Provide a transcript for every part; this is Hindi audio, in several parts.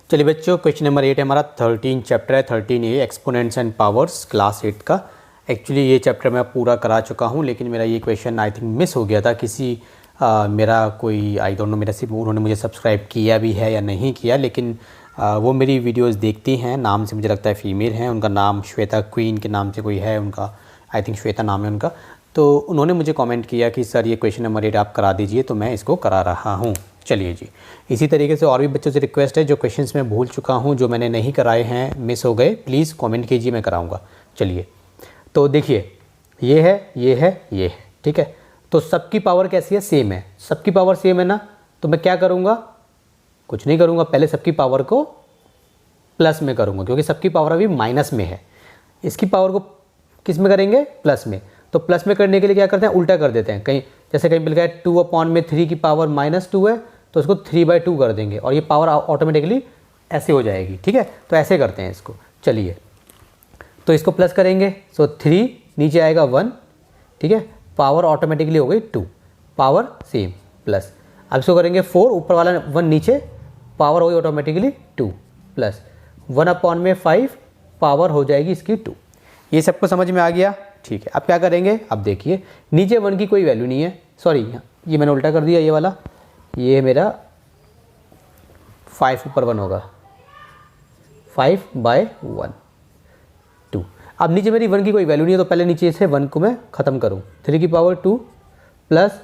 चलिए बच्चों, क्वेश्चन नंबर 8 हमारा 13 चैप्टर है, 13A exponents and powers class 8 का। एक्चुअली ये चैप्टर मैं पूरा करा चुका हूँ, लेकिन मेरा ये क्वेश्चन आई थिंक मिस हो गया था। किसी मेरा कोई आई डोंट नो मेरा सिर्फ उन्होंने मुझे सब्सक्राइब किया भी है या नहीं किया, लेकिन वो मेरी वीडियोस देखती हैं। नाम से मुझे लगता है फ़ीमेल हैं, उनका नाम श्वेता क्वीन के नाम से कोई है उनका, आई थिंक श्वेता नाम है उनका। तो उन्होंने मुझे कमेंट किया कि सर ये क्वेश्चन नंबर 8 आप करा दीजिए, तो मैं इसको करा रहा हूँ। चलिए जी, इसी तरीके से और भी बच्चों से रिक्वेस्ट है, जो क्वेश्चंस मैं भूल चुका हूँ, जो मैंने नहीं कराए हैं, मिस हो गए, प्लीज़ कमेंट कीजिए, मैं कराऊँगा। चलिए तो देखिए, ये है, ठीक है। तो सबकी पावर कैसी है? सेम है। सबकी पावर सेम है ना, तो मैं क्या करूँगा? कुछ नहीं करूँगा, पहले सबकी पावर को प्लस में करूँगा, क्योंकि सबकी पावर अभी माइनस में है। इसकी पावर को किस में करेंगे? प्लस में। तो प्लस में करने के लिए क्या करते हैं? उल्टा कर देते हैं। कहीं जैसे कहीं मिल गया 2/3 की पावर -2 है, तो उसको 3/2 कर देंगे और ये पावर ऑटोमेटिकली ऐसे हो जाएगी, ठीक है। तो ऐसे करते हैं इसको। चलिए तो इसको प्लस करेंगे, सो 3 नीचे आएगा 1, ठीक है। पावर ऑटोमेटिकली हो गई 2, पावर सेम प्लस। अब इसको करेंगे 4, ऊपर वाला 1 नीचे, पावर हो गई ऑटोमेटिकली 2 प्लस 1/5, पावर हो जाएगी इसकी 2। ये सबको समझ में आ गया? ठीक है। अब क्या करेंगे? अब देखिए, नीचे 1 की कोई वैल्यू नहीं है, सॉरी ये मैंने उल्टा कर दिया, ये वाला, ये मेरा 5 ऊपर 1 होगा, 5/1 2। अब नीचे मेरी 1 की कोई वैल्यू नहीं है, तो पहले नीचे से 1 को मैं ख़त्म करूँ। 3 की पावर 2 प्लस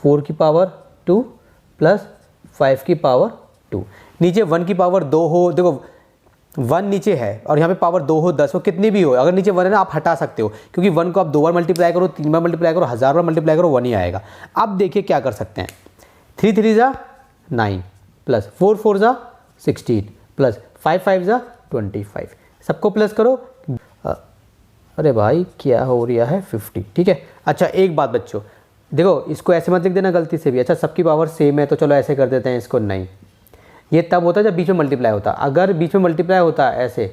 4 की पावर 2 प्लस 5 की पावर 2। नीचे 1 की पावर 2 हो, देखो 1 नीचे है और यहाँ पे पावर 2 हो, 10 हो, कितनी भी हो, अगर नीचे 1 है ना, आप हटा सकते हो, क्योंकि 1 को आप 2 बार मल्टीप्लाई करो, 3 बार मल्टीप्लाई करो, 1000 बार मल्टीप्लाई करो, 1 ही आएगा। अब देखिए क्या कर सकते हैं, 3 3 जा 9 प्लस 4 4 जा 16 प्लस 5 5 जा 25। सबको प्लस करो। अरे भाई क्या हो रहा है? 50, ठीक है। अच्छा एक बात बच्चों, देखो इसको ऐसे मत लिख देना गलती से भी। अच्छा सबकी पावर सेम है, तो चलो ऐसे कर देते हैं इसको। नहीं, ये तब होता है जब बीच में मल्टीप्लाई होता। अगर बीच में मल्टीप्लाई होता ऐसे,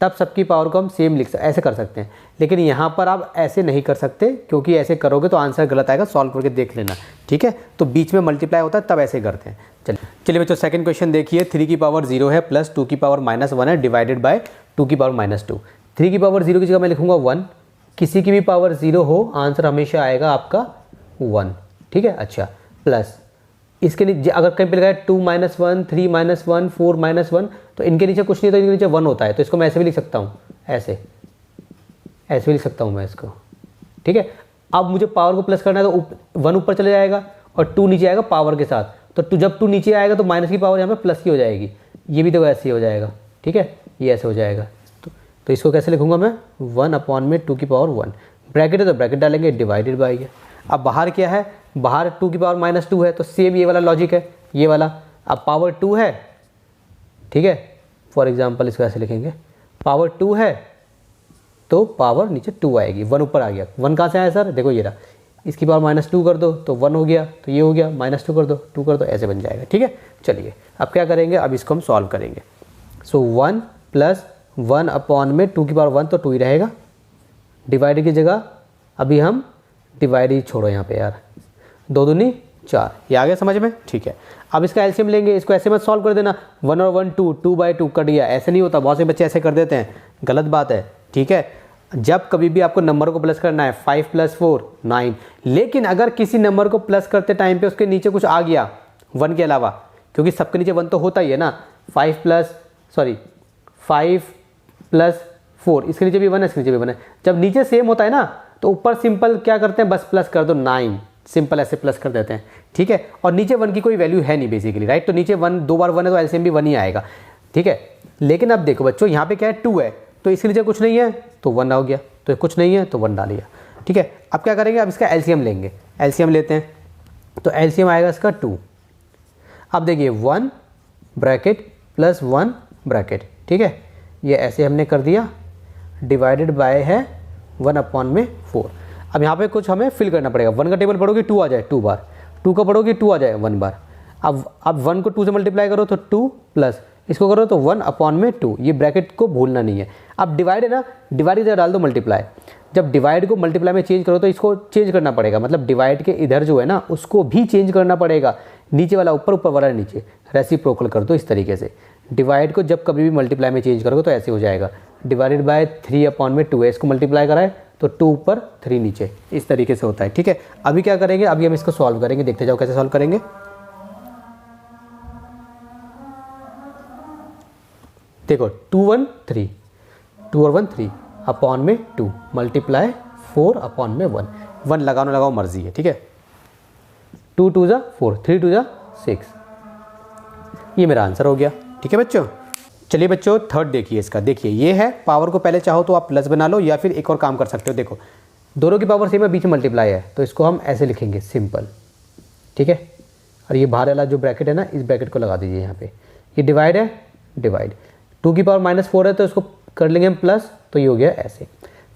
तब सबकी पावर को हम सेम ऐसे कर सकते हैं, लेकिन यहाँ पर आप ऐसे नहीं कर सकते, क्योंकि ऐसे करोगे तो आंसर गलत आएगा। सॉल्व करके देख लेना, ठीक है। तो बीच में मल्टीप्लाई होता है तब ऐसे करते हैं। चलिए बच्चों, सेकंड क्वेश्चन देखिए। 3 की पावर 0 है प्लस 2 की पावर -1 है, डिवाइडेड बाय 2 की पावर -2। 3 की पावर 0 की जगह मैं लिखूँगा 1। किसी की भी पावर 0 हो, आंसर हमेशा आएगा आपका 1, ठीक है। अच्छा प्लस इसके नीचे अगर कहीं पे लिखा है 2 - 1, 3 - 1, 4 - 1, तो इनके नीचे कुछ नहीं, तो इनके नीचे 1 होता है। तो इसको मैं ऐसे भी लिख सकता हूँ, ऐसे भी लिख सकता हूँ मैं इसको, ठीक है। अब मुझे पावर को प्लस करना है, तो 1 ऊपर चले जाएगा और 2 नीचे आएगा पावर के साथ। तो जब 2 नीचे आएगा तो माइनस की पावर यहाँ पे प्लस की हो जाएगी। ये भी तो ऐसे ही हो जाएगा, ठीक है, ये ऐसे हो जाएगा। तो इसको कैसे लिखूँगा मैं? 1/2 की पावर 1, ब्रैकेट है तो ब्रैकेट डालेंगे, डिवाइडेड बाई है। अब बाहर क्या है? बाहर 2 की पावर -2 है, तो सेम ये वाला लॉजिक है, ये वाला। अब पावर 2 है, ठीक है, फॉर एग्जांपल इसको ऐसे लिखेंगे, पावर 2 है तो पावर नीचे 2 आएगी, 1 ऊपर आ गया। 1 कहाँ से आया सर? देखो ये रहा, इसकी पावर -2 कर दो तो 1 हो गया, तो ये हो गया, -2 कर दो, 2 कर दो, ऐसे बन जाएगा, ठीक है। चलिए अब क्या करेंगे? अब इसको हम सॉल्व करेंगे। सो 1 प्लस 1/2 की पावर 1, तो 2 ही रहेगा। डिवाइड की जगह अभी हम डिवाइड ही छोड़ो यहाँ पे यार, 2 दूनी 4, ये आ गया समझ में? ठीक है। अब इसका एलसीएम लेंगे, इसको ऐसे मत सॉल्व कर देना 1 और 1 2, 2/2 कट गया, ऐसे नहीं होता। बहुत से बच्चे ऐसे कर देते हैं, गलत बात है, ठीक है। जब कभी भी आपको नंबर को प्लस करना है, 5 + 4 9, लेकिन अगर किसी नंबर को प्लस करते टाइम पे उसके नीचे कुछ आ गया 1 के अलावा, क्योंकि सबके नीचे 1 तो होता ही है ना, 5 + 4, इसके नीचे भी 1 है, इसके नीचे भी 1 है। जब नीचे सेम होता है ना, तो ऊपर सिंपल क्या करते हैं, बस प्लस कर दो 9, सिंपल ऐसे प्लस कर देते हैं, ठीक है। और नीचे 1 की कोई वैल्यू है नहीं बेसिकली, राइट। तो नीचे 1 2 बार 1 है, तो एलसीएम भी 1 ही आएगा, ठीक है। लेकिन अब देखो बच्चों, यहाँ पे क्या है? 2 है, तो इसके नीचे कुछ नहीं है तो 1 हो गया, तो कुछ नहीं है तो 1 डाल दिया, ठीक है। अब क्या करेंगे? अब इसका एलसीएम लेंगे, एलसीएम लेते हैं, तो एलसीएम आएगा इसका 2। अब देखिए 1 ब्रैकेट प्लस 1 ब्रैकेट, ठीक है, ये ऐसे हमने कर दिया, डिवाइडेड बाय है 1/4। अब यहाँ पे कुछ हमें फिल करना पड़ेगा। 1 का टेबल पढ़ोगे 2 आ जाए 2 बार, 2 का पढ़ोगे 2 आ जाए 1 बार। अब 1 को 2 से मल्टीप्लाई करो तो 2 प्लस इसको करो तो 1/2, ये ब्रैकेट को भूलना नहीं है। अब डिवाइड है ना, डिवाइड इधर डाल दो मल्टीप्लाई। जब डिवाइड को मल्टीप्लाई में चेंज करो तो इसको चेंज करना पड़ेगा, मतलब डिवाइड के इधर जो है ना उसको भी चेंज करना पड़ेगा, नीचे वाला ऊपर, ऊपर वाला नीचे, रेसिप्रोकल कर दो इस तरीके से। डिवाइड को जब कभी भी मल्टीप्लाई में चेंज करोगे तो ऐसे हो जाएगा, डिवाइडेड बाय 3/2 है, इसको मल्टीप्लाई कराए तो 2 ऊपर 3 नीचे, इस तरीके से होता है। ठीक है, अभी क्या करेंगे, अभी हम इसको सॉल्व करेंगे, देखते जाओ कैसे सॉल्व करेंगे। देखो 2 1 3, 2 और 1 3 अपॉन में 2 मल्टीप्लाई 4 अपॉन में 1, 1 लगाओ मर्जी है। ठीक है, 2 2 जा 4, 3 2 जा 6, ये मेरा आंसर हो गया। ठीक है बच्चों, चलिए बच्चों थर्ड देखिए इसका। देखिए ये है, पावर को पहले चाहो तो आप प्लस बना लो या फिर एक और काम कर सकते हो। देखो दोनों की पावर सेम है, बीच में मल्टीप्लाई है, तो इसको हम ऐसे लिखेंगे सिंपल। ठीक है, और ये बाहर वाला जो ब्रैकेट है ना, इस ब्रैकेट को लगा दीजिए यहाँ पे। ये डिवाइड है, डिवाइड 2 की पावर -4 है तो इसको कर लेंगे हम प्लस, तो ये हो गया ऐसे।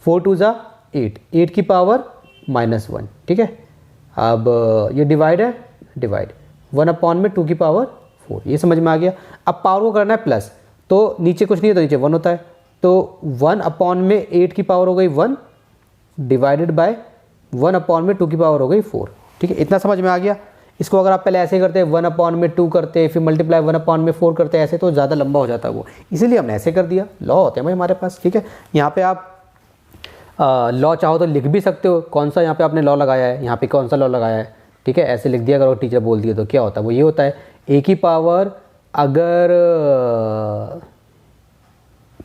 4 2 जा 8, 8 की पावर -1। ठीक है, अब ये डिवाइड है, डिवाइड 1 अपॉन में 2 की पावर 4, ये समझ में आ गया। अब पावर को करना है प्लस, तो नीचे कुछ नहीं है तो नीचे 1 होता है, तो 1 अपॉन में 8 की पावर हो गई 1 डिवाइडेड बाय 1 अपॉन में 2 की पावर हो गई 4। ठीक है, इतना समझ में आ गया। इसको अगर आप पहले ऐसे करते 1 अपॉन में 2 करते, फिर मल्टीप्लाई 1 अपॉन में 4 करते, ऐसे तो ज़्यादा लंबा हो जाता है वो, इसीलिए हमने ऐसे कर दिया। लॉ होते हैं भाई हमारे पास। ठीक है, यहाँ पे आप लॉ चाहो तो लिख भी सकते हो, कौन सा यहाँ पे आपने लॉ लगाया है, यहाँ पे कौन सा लॉ लगाया है। ठीक है, ऐसे लिख दिया करो, टीचर बोल दिया तो क्या होता है, वो ये होता है ए की पावर, अगर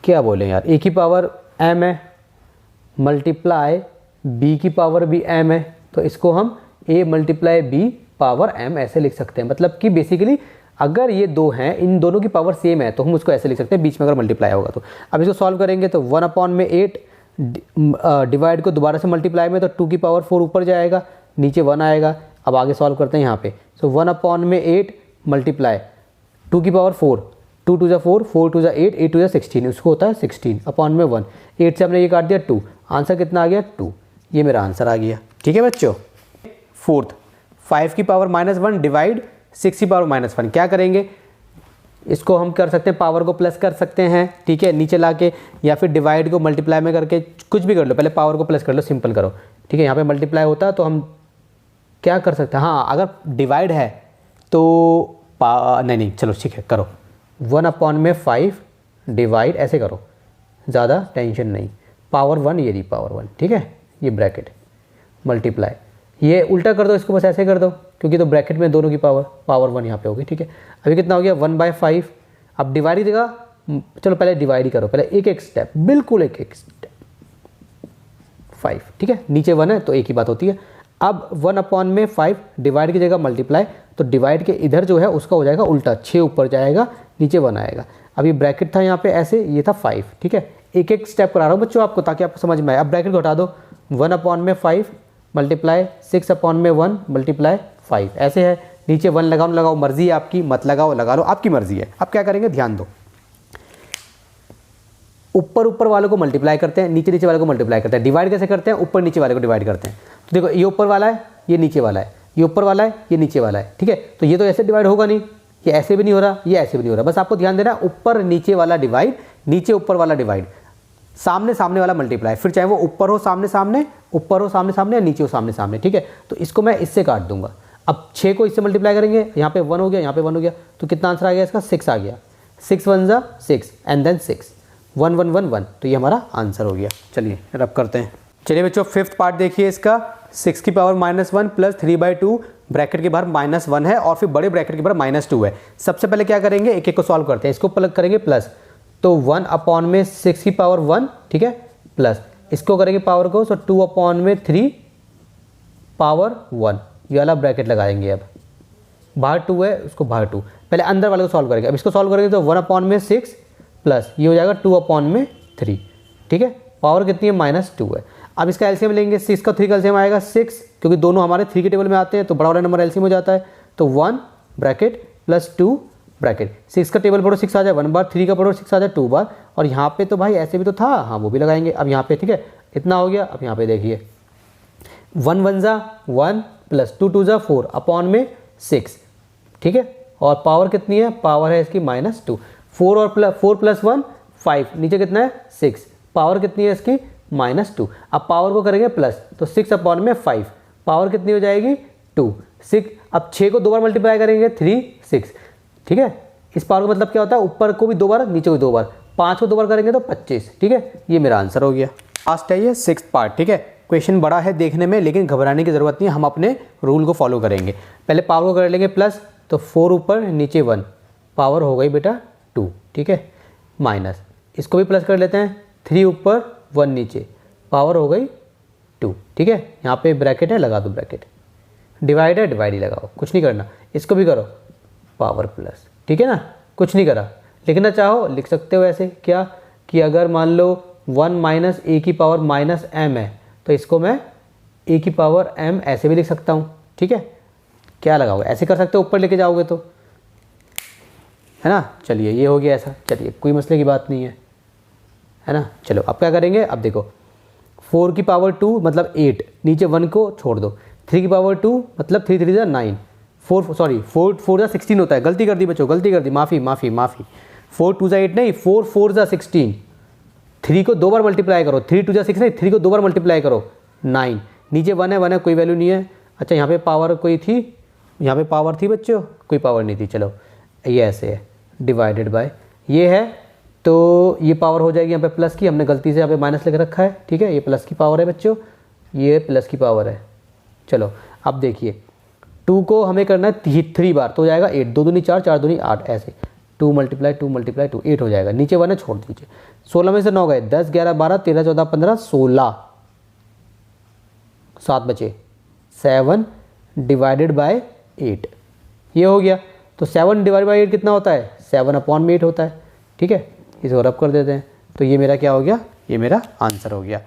क्या बोलें यार, ए की पावर m है मल्टीप्लाई b की पावर भी m है, तो इसको हम a multiply b power m ऐसे लिख सकते हैं। मतलब कि बेसिकली अगर ये दो हैं, इन दोनों की पावर सेम है, तो हम उसको ऐसे लिख सकते हैं, बीच में अगर मल्टीप्लाई होगा तो। अब इसको सॉल्व करेंगे तो 1 अपॉन में 8 डिवाइड को दोबारा से मल्टीप्लाई में, तो 2 की पावर 4 ऊपर जाएगा, नीचे 1 आएगा। अब आगे सॉल्व करते हैं यहाँ पे, सो 1 अपॉन में 8 मल्टीप्लाई 2 की पावर 4, 2 2 जा 4, 4 2 जा 8, 8 2 जा 16, उसको होता है 16 अपॉन में 1, 8 से हमने ये काट दिया 2, आंसर कितना आ गया 2, ये मेरा आंसर आ गया। ठीक है बच्चों, फोर्थ 5 की पावर -1 डिवाइड 6 की पावर -1, क्या करेंगे, इसको हम कर सकते हैं, पावर को प्लस कर सकते हैं। ठीक है, नीचे ला के, या फिर डिवाइड को मल्टीप्लाई में करके, कुछ भी कर लो, पहले पावर को प्लस कर लो, सिंपल करो। ठीक है, यहाँ पे मल्टीप्लाई होता है तो हम क्या कर सकते हैं, हाँ अगर डिवाइड है तो नहीं चलो ठीक है करो, 1 अपॉन में 5 डिवाइड, ऐसे करो, ज़्यादा टेंशन नहीं, पावर 1 ये रही पावर 1। ठीक है, ये ब्रैकेट मल्टीप्लाई, ये उल्टा कर दो इसको, बस ऐसे कर दो, क्योंकि तो ब्रैकेट में दोनों की पावर 1 यहाँ पे होगी। ठीक है, अभी कितना हो गया 1/5। अब डिवाइड ही देगा, चलो पहले डिवाइड ही करो, पहले एक एक स्टेप, बिल्कुल एक एक स्टेप, 5। ठीक है, नीचे 1 है तो एक ही बात होती है। अब 1 अपॉन में 5 डिवाइड की जगह मल्टीप्लाई, तो डिवाइड के इधर जो है उसका हो जाएगा उल्टा, 6 ऊपर जाएगा, नीचे 1 आएगा। अब ये ब्रैकेट था यहाँ पे ऐसे, ये था 5। ठीक है, एक एक स्टेप करा रहा हूँ बच्चों आपको, ताकि आपको समझ में आए। अब ब्रैकेट को हटा दो, 1 अपॉन में 5 मल्टीप्लाई 6 अपॉन में 1 मल्टीप्लाई 5, ऐसे है। नीचे 1 लगाओ मर्जी है आपकी, मत लगाओ लगा लो, आपकी मर्जी है। अब क्या करेंगे, ध्यान दो, ऊपर वालों को मल्टीप्लाई करते हैं, नीचे वाले को मल्टीप्लाई करते हैं। डिवाइड कैसे करते हैं, ऊपर नीचे वाले को डिवाइड करते हैं। तो देखो ये ऊपर वाला है, ये नीचे वाला है, ये ऊपर वाला है, ये नीचे वाला है। ठीक है, तो ये तो ऐसे डिवाइड होगा नहीं, ये ऐसे भी नहीं हो रहा, ये ऐसे भी नहीं हो रहा। बस आपको ध्यान देना, ऊपर नीचे वाला डिवाइड, नीचे ऊपर वाला डिवाइड, सामने वाला मल्टीप्लाई, फिर चाहे वो ऊपर हो सामने सामने, ऊपर हो सामने सामने, या नीचे हो सामने सामने। ठीक है, तो इसको मैं इससे काट दूंगा। अब 6 को इससे मल्टीप्लाई करेंगे, यहाँ पे 1 हो गया, यहाँ पे 1 हो गया, तो कितना आंसर आ गया इसका, 6 आ गया। 6 1 जा 6 एंड देन 6, 1 1 1 1, तो ये हमारा आंसर हो गया। चलिए रब करते हैं। चलिए बच्चों फिफ्थ पार्ट देखिए इसका, 6 की पावर -1 प्लस 3/2, ब्रैकेट के बाहर -1 है और फिर बड़े ब्रैकेट के बाहर -2 है। सबसे पहले क्या करेंगे, एक एक को सॉल्व करते हैं। इसको प्लग करेंगे प्लस, तो 1 अपॉन में 6 की पावर 1, ठीक है, प्लस इसको करेंगे पावर को, तो 2 अपॉन में 3 पावर 1, ये वाला ब्रैकेट लगाएंगे। अब बाहर 2 है, उसको बाहर 2, पहले अंदर वाले को सॉल्व करेंगे। अब इसको सॉल्व करेंगे तो 1 अपॉन में 6 प्लस ये हो जाएगा 2 अपॉन में 3। ठीक है, पावर कितनी है, -2 है। अब इसका एलसीएम लेंगे, 6 का 3 का एलसीएम आएगा 6, क्योंकि दोनों हमारे 3 के टेबल में आते हैं, तो बड़ा वाला नंबर एलसीएम हो जाता है। तो 1 ब्रैकेट प्लस 2 ब्रैकेट, 6 का टेबल पढ़ो 6 आ जाए 1 बार, 3 का पढ़ो 6 आ जाए 2 बार, और यहाँ पे तो भाई ऐसे भी तो था, हाँ वो भी लगाएंगे। अब यहाँ पे ठीक है, इतना हो गया। अब यहाँ पे देखिए 1 1 जा 1 प्लस 2 2 जा 4 अपॉन में 6, ठीक है, और पावर कितनी है, पावर है इसकी -2, 4 प्लस 1 5, नीचे कितना है 6, पावर कितनी है इसकी -2। अब पावर को करेंगे प्लस, तो 6 अपॉन में 5, पावर कितनी हो जाएगी 2, 6। अब 6 को 2 बार मल्टीप्लाई करेंगे 3 6, ठीक है, इस पावर का मतलब क्या होता है, ऊपर को भी 2 बार नीचे को 2 बार, 5 को 2 बार करेंगे तो 25, ठीक है। ये मेरा आंसर हो गया। लास्ट है ये 6th पार्ट, ठीक है। क्वेश्चन बड़ा है देखने में, लेकिन घबराने की ज़रूरत नहीं है, हम अपने रूल को फॉलो करेंगे। पहले पावर को कर लेंगे प्लस, तो 4 ऊपर नीचे 1, पावर हो गई बेटा 2, ठीक है। माइनस, इसको भी प्लस कर लेते हैं, 3 ऊपर 1 नीचे, पावर हो गई 2, ठीक है। यहाँ पे ब्रैकेट है, लगा दो ब्रैकेट। डिवाइड है, डिवाइड ही लगाओ, कुछ नहीं करना। इसको भी करो पावर प्लस, ठीक है ना, कुछ नहीं करा। लिखना चाहो लिख सकते हो ऐसे, क्या कि अगर मान लो 1 माइनस ए की पावर माइनस एम है, तो इसको मैं ए की पावर एम ऐसे भी लिख सकता हूँ, ठीक है। क्या लगाओगे, ऐसे कर सकते हो, ऊपर लेके जाओगे तो, है ना। चलिए ये हो गया ऐसा, चलिए कोई मसले की बात नहीं है ना। चलो अब क्या करेंगे, अब देखो 4 की पावर 2 मतलब 8, नीचे 1 को छोड़ दो। 3 की पावर 2 मतलब 3 3 9, 4 16 होता है। गलती कर दी बच्चों, गलती कर दी, माफ़ी माफ़ी माफ़ी। 4 2 8 नहीं, 4 4 16। 3 को 2 बार मल्टीप्लाई करो, 3 2 6 नहीं, 3 को 2 बार मल्टीप्लाई करो 9। नीचे 1 है, कोई वैल्यू नहीं है। अच्छा यहाँ पे पावर कोई थी, यहाँ पे पावर थी बच्चों, कोई पावर नहीं थी। चलो ये ऐसे है, डिवाइडेड बाय ये है, तो ये पावर हो जाएगी यहाँ पे प्लस की, हमने गलती से यहाँ पे माइनस लेकर रखा है, ठीक है। ये प्लस की पावर है बच्चों, ये प्लस की पावर है। चलो अब देखिए 2 को हमें करना है 3 बार, तो हो जाएगा 8, 2 दूनी 4, 4 दूनी 8, ऐसे 2 मल्टीप्लाई 2 8 हो जाएगा। नीचे 1 है, छोड़ दीजिए। 16 में से 9 गए, 10 11 12 13 14 15 16, 7 बचे, 7 डिवाइडेड बाय 8, ये हो गया। तो 7 डिवाइड बाई 8 कितना होता है, 7/8 होता है, ठीक है। इसे रब कर देते हैं, तो ये मेरा क्या हो गया, ये मेरा आंसर हो गया।